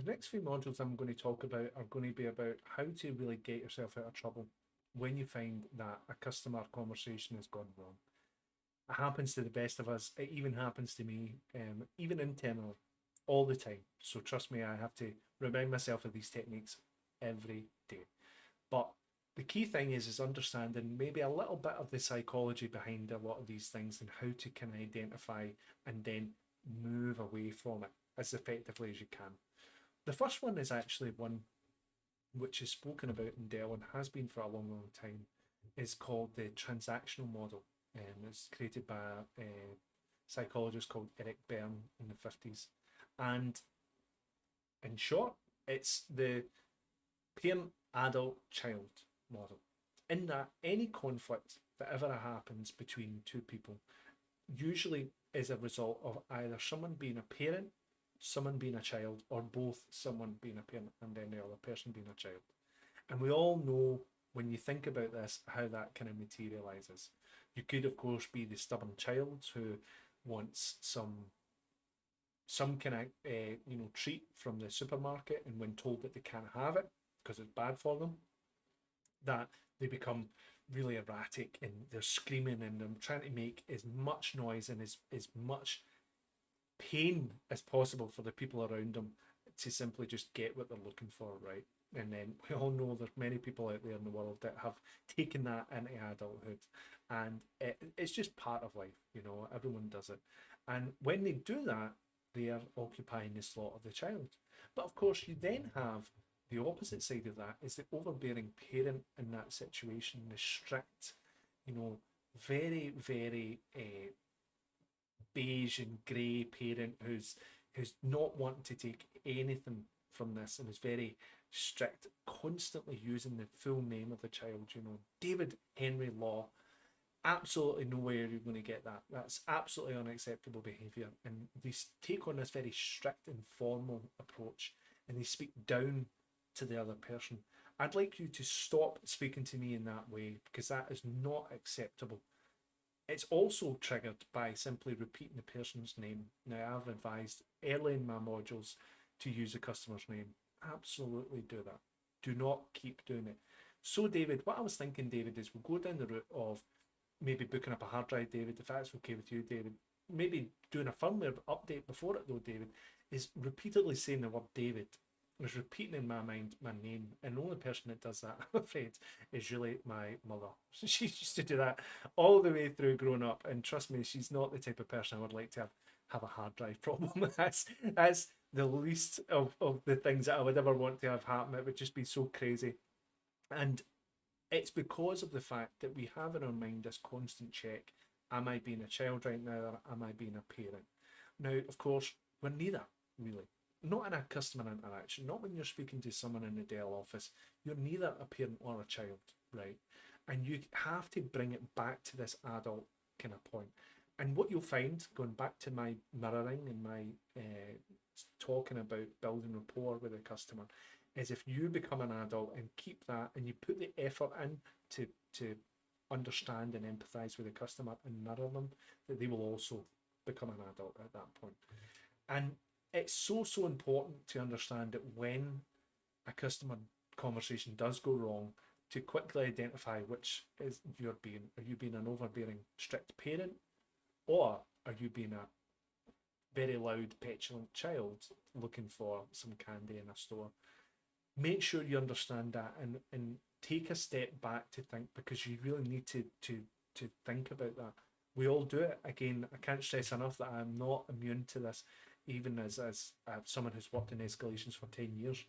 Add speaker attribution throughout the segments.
Speaker 1: The next few modules I'm going to talk about are going to be about how to really get yourself out of trouble when you find that a customer conversation has gone wrong. It happens to the best of us. It even happens to me, even internally, all the time. So trust me, I have to remind myself of these techniques every day. But the key thing is understanding maybe a little bit of the psychology behind a lot of these things and how to kind of identify and then move away from it as effectively as you can. The first one is actually one which is spoken about in Dell and has been for a long, long time, is called the transactional model. It's created by a psychologist called Eric Berne in the 50s. And in short, it's the parent, adult, child model. In that, any conflict that ever happens between two people usually is a result of either someone being a parent, someone being a child, or both someone being a parent and then the other person being a child. And we all know when you think about this how that kind of materializes. You could, of course, be the stubborn child who wants some kind of treat from the supermarket, and when told that they can't have it because it's bad for them, that they become really erratic and they're screaming and they're trying to make as much noise and as much pain as possible for the people around them to simply just get what they're looking for, right? And then we all know there's many people out there in the world that have taken that into adulthood, and it's just part of life, everyone does it. And when they do that, they are occupying the slot of the child. But of course, you then have the opposite side of that is the overbearing parent in that situation, the strict, very, very beige and grey parent who's not wanting to take anything from this and is very strict, constantly using the full name of the child, David Henry Law. Absolutely nowhere you're going to get that. That's absolutely unacceptable behaviour. And they take on this very strict and formal approach and they speak down to the other person. I'd like you to stop speaking to me in that way because that is not acceptable. It's also triggered by simply repeating the person's name. Now, I've advised early in my modules to use the customer's name. Absolutely do that. Do not keep doing it. So, David, what I was thinking, David, is we'll go down the route of maybe booking up a hard drive, David, if that's okay with you, David. Maybe doing a firmware update before it, though, David, is repeatedly saying the word David. Is repeating in my mind my name, and the only person that does that, I'm afraid, is really my mother. She used to do that all the way through growing up, and trust me, she's not the type of person I would like to have a hard drive problem. That's the least of the things that I would ever want to have happen. It would just be so crazy. And it's because of the fact that we have in our mind this constant check. Am I being a child right now, or am I being a parent? Now, of course, we're neither, really. Not in a customer interaction, not when you're speaking to someone in the Dell office. You're neither a parent or a child, right? And you have to bring it back to this adult kind of point. And what you'll find, going back to my mirroring and my talking about building rapport with a customer, is if you become an adult and keep that and you put the effort in to understand and empathize with the customer and mirror them, that they will also become an adult at that point. And it's so important to understand that when a customer conversation does go wrong, to quickly identify which is you're being. Are you being an overbearing, strict parent, or are you being a very loud, petulant child looking for some candy in a store? Make sure you understand that and take a step back to think, because you really need to think about that. We all do it. Again, I can't stress enough that I'm not immune to this, even as someone who's worked in escalations for 10 years.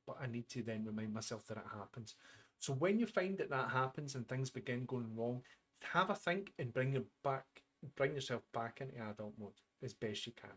Speaker 1: But I need to then remind myself that it happens. So when you find that happens and things begin going wrong, have a think and bring yourself back into adult mode as best you can.